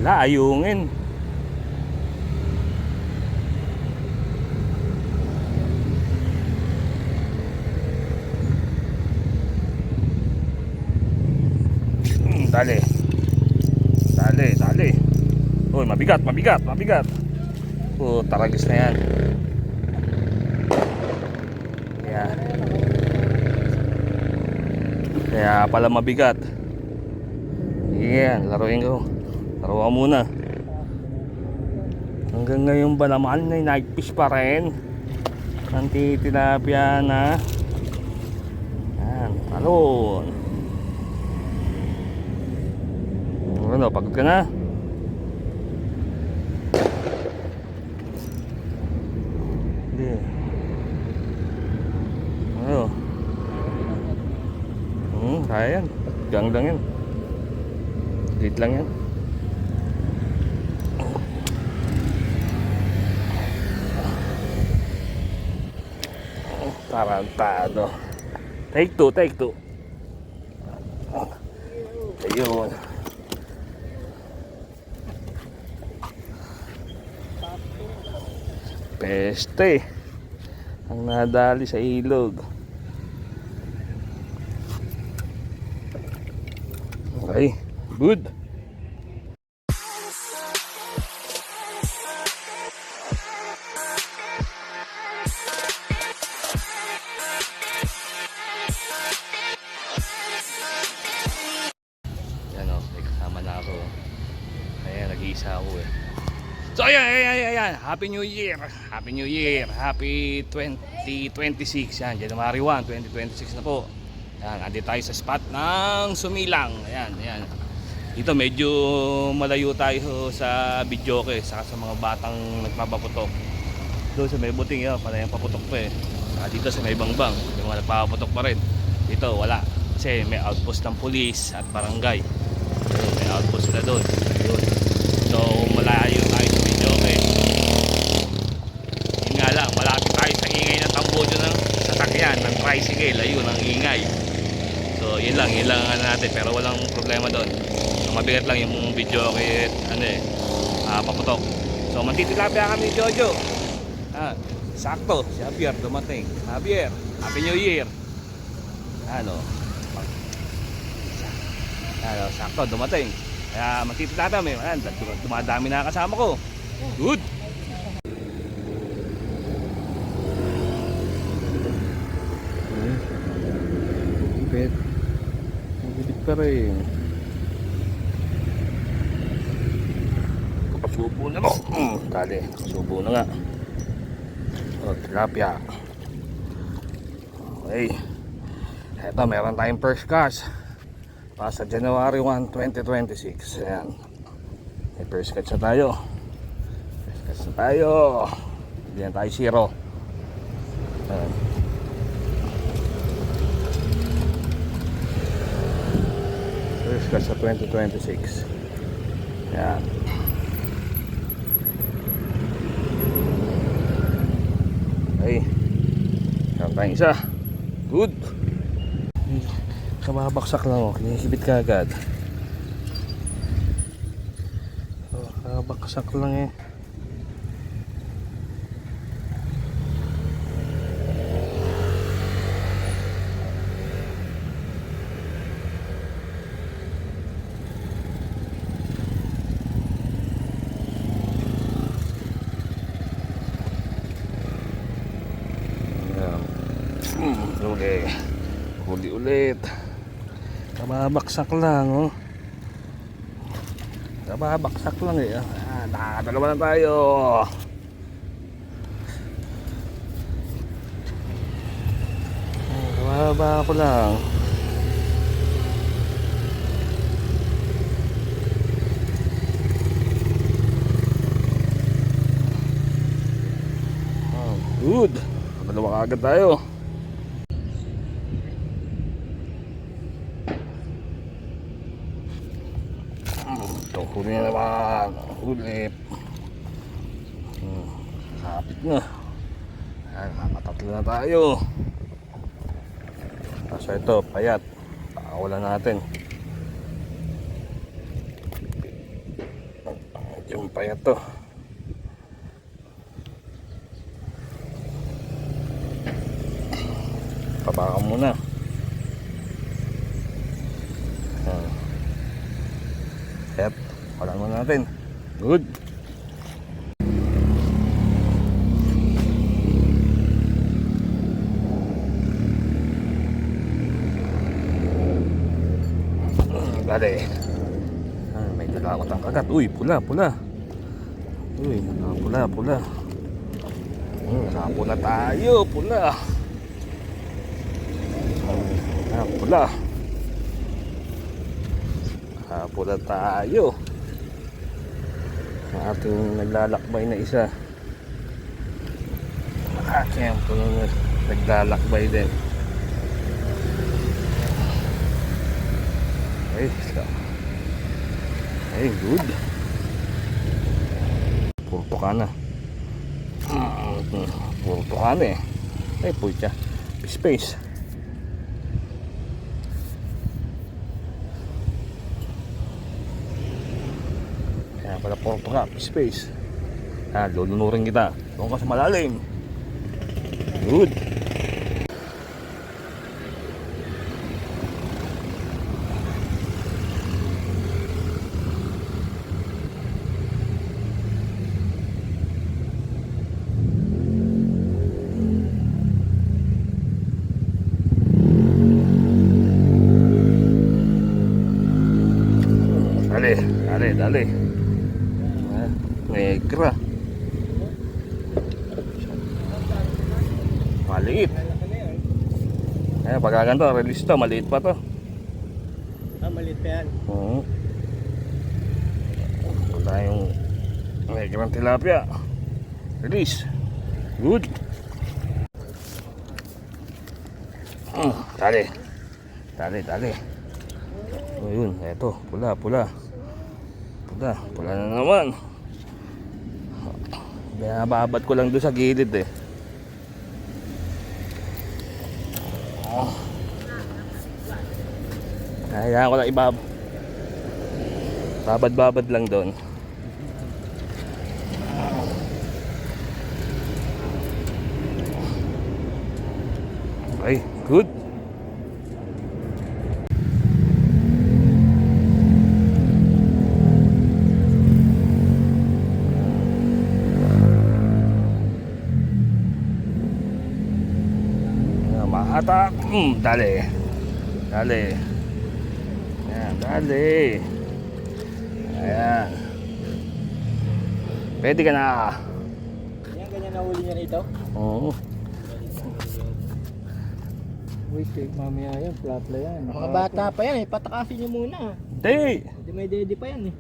Layungin. Dali. Dali, dali. Uy, mabigat, mabigat, mabigat. Taragis na yan. Kaya pala mabigat. Yan, laruin ko. Laro muna. Hanggang ngayon ba naman ay night fish pa rin? Tilapia na. Yan, talon. Ano, pagod ka na? Hindi. Ano? Kaya yan. Ganggang yan. Lit lang yan. Tarantado. Take two, take two. Ayun. Peste ang nadali sa ilog. Okay, good. Yan o, may kasama na ako. Ayan, nag-iisa ako eh. So ayan, Happy New Year. Happy New Year. Happy 2026. Yan, January 1, 2026 na po. Yan, andito tayo sa spot ng Sumilang. Ayan. Dito medyo malayo tayo sa Videoke, saka sa mga batang nagpapaputok. Doon sa may buting yun, pala yung paputok pa eh. Dito sa may Bangbang, yung mga nagpapaputok pa rin. Dito wala, kasi may outpost ng pulis at barangay. May outpost sila doon. So malayo tayo sa Videoke. Yun nga lang, malapit tayo sa ingay ng tambojo ng sasakyan, ng tricycle. Ayun ang ingay. So yun lang ano natin, pero walang problema doon. So mabigat lang yung Videoke paputok. So mantitilapia kami ni Jojo. Sakto, si Javier dumating. Javier, Happy New Year. Sakto dumating. Kaya mantitilapia kami. Dumadami na kasama ko. Good. Bilit pa rin. Subo na mo. Dali, subo na nga. Tilapia. Okay. Eto, meron tayong first catch para sa January 1, 2026. Ayan. May first catch na tayo. Hindi na tayo zero. Ayan. First catch sa 2026. Ayan. Okay. Meron tayong isa. Good. Kababaksak lang, kinikibit ka agad. Kababaksak lang eh. Huli ulit. Kababaksak lang oh. Kababaksak lang eh. Nakakadalawa na tayo. Kababa ko lang. Good. Dalawa kagad tayo. Huli na naman. Huli. Kapit na. Nakatatlo na tayo. Kaso ito, payat. Pakawalan natin. Yung payat to. Pabakan muna. Set. Palan muna natin. Good. Dali. May dalawat ang kagat. Uy, pula, pula. Uy, pula, pula. Pula tayo, pula. Pula. Pula tayo. Ang ating naglalakbay na isa. Aking naglalakbay din. Ay, ay, good. Puro tukana. Puro tukana eh. Ay, pucha. Space. Kaya pala puro tuka. Space. Lulunurin kita. Doon ka sa malalim. Good. Dali. Negra. Maliit. Pagka ganito, release to, maliit pa to. Maliit pa yan. Wala yung negrang tilapia. Release. Good. Dali. Yun, eto, pula. Pula na naman. Binababad ko lang doon sa gilid eh. Kaya ko lang babad lang doon. Okay, good. Mahatak. Dali. Dali. Ayan. Pwede ka na. Yan, ganyan na huli niya rito? Oo. Wait, mamaya yan, plapla yan. Mga bata pa yan eh, patakasin niyo muna. Hindi. Hindi may dedi pa yan eh.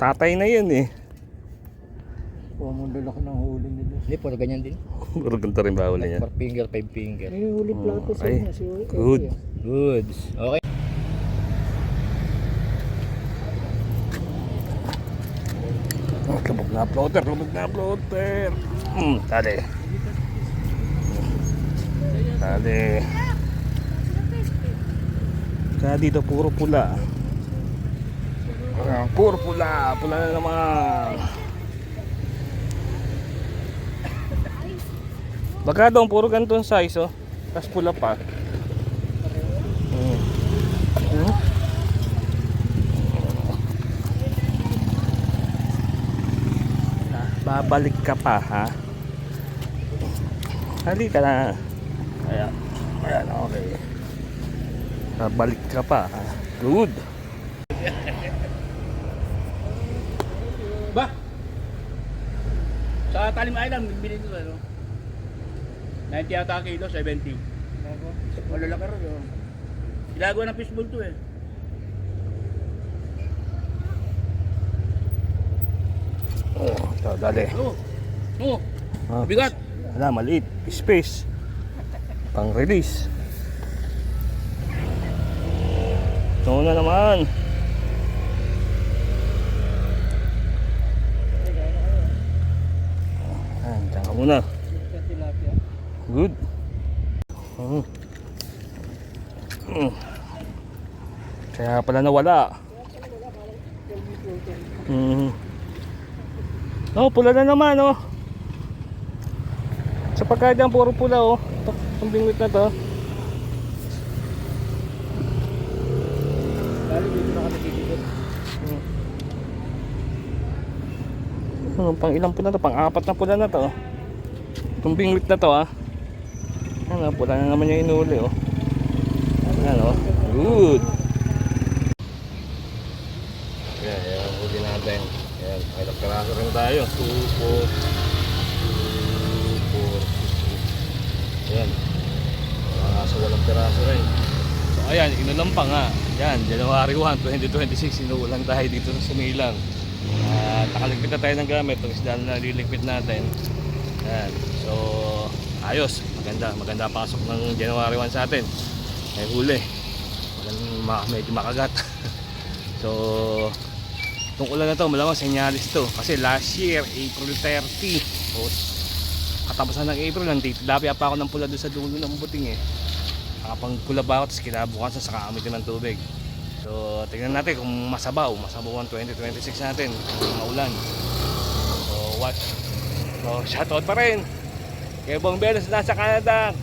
Tatay na yun eh. Pumundol ako ng huli nila. Hindi, puro ganyan din. Puro ganito rin ba huli niya? 4 finger, 5 finger. May huli plato sa Okay. inyo. Good. Goods. Okay. Lumog na floater. Dali. Kaya dito puro pula. Puro pula na naman. Baka daw puro ganitong size oh. Tapos pula pa. Babalik ka pa ha. Halika na. Ayan, okay. Babalik ka pa ha. Good. Ba? Sa Talim Island, bibili ito ano? 90 yata kilo, 70. Malalaki rin yun. Ginagawa ng fishbowl to eh. Ito, dali. Bigat. Wala, maliit. Space. Pang release. Ito na naman. Diyan ka muna. Good. Kaya pala nawala. Oh, pula na naman, oh. Sa pagkadyan, puro pula, oh. Ito, itong bingwit na to. Lalo dito na kami titigil. Pang ilang pula na to? Pang apat na pula na to. Itong bingwit na to, ah. Ano, pula na naman yung inuli, oh. Ano, good. Yan, yan, huli natin. Yan, may nagkaraso rin tayo. 2, 4, 6. Yan. Mga nasa walang piraso rin. So ayan, inulan pa nga. Yan, January 1, 2026, inuulan tayo dito sa Sumilang. Nakaligpit na tayo ng gamit. Itong isda na naliligpit natin. Yan. So, ayos. Maganda pasok ng January 1 sa atin. May huli. Medyo makagat. So, itong ulan na to, malamang senyalis to. Kasi last year, April 30. O, katapusan ng April, nandapya pa ako ng pula doon sa dulo ng buting eh. Nakapang pula pa ako, tapos kinabukasan sa kaamitin ng tubig. So, tingnan natin kung masabaw ang 2026 natin, kung maulan. So, watch. So, shoutout pa rin kay Bong Belos nasa Canada,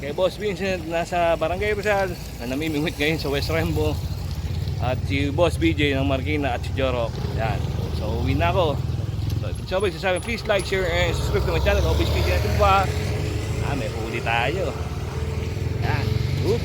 kay Boss Vincent nasa Barangay Rizal na namimingwit ngayon sa West Rembo, at si Boss BJ ng Marikina at si Jorok. Yan. So, uwi na ako. So, sabi, please like, share, and subscribe to my channel. Always PJ natin ba? May huli tayo. Yan. Oop.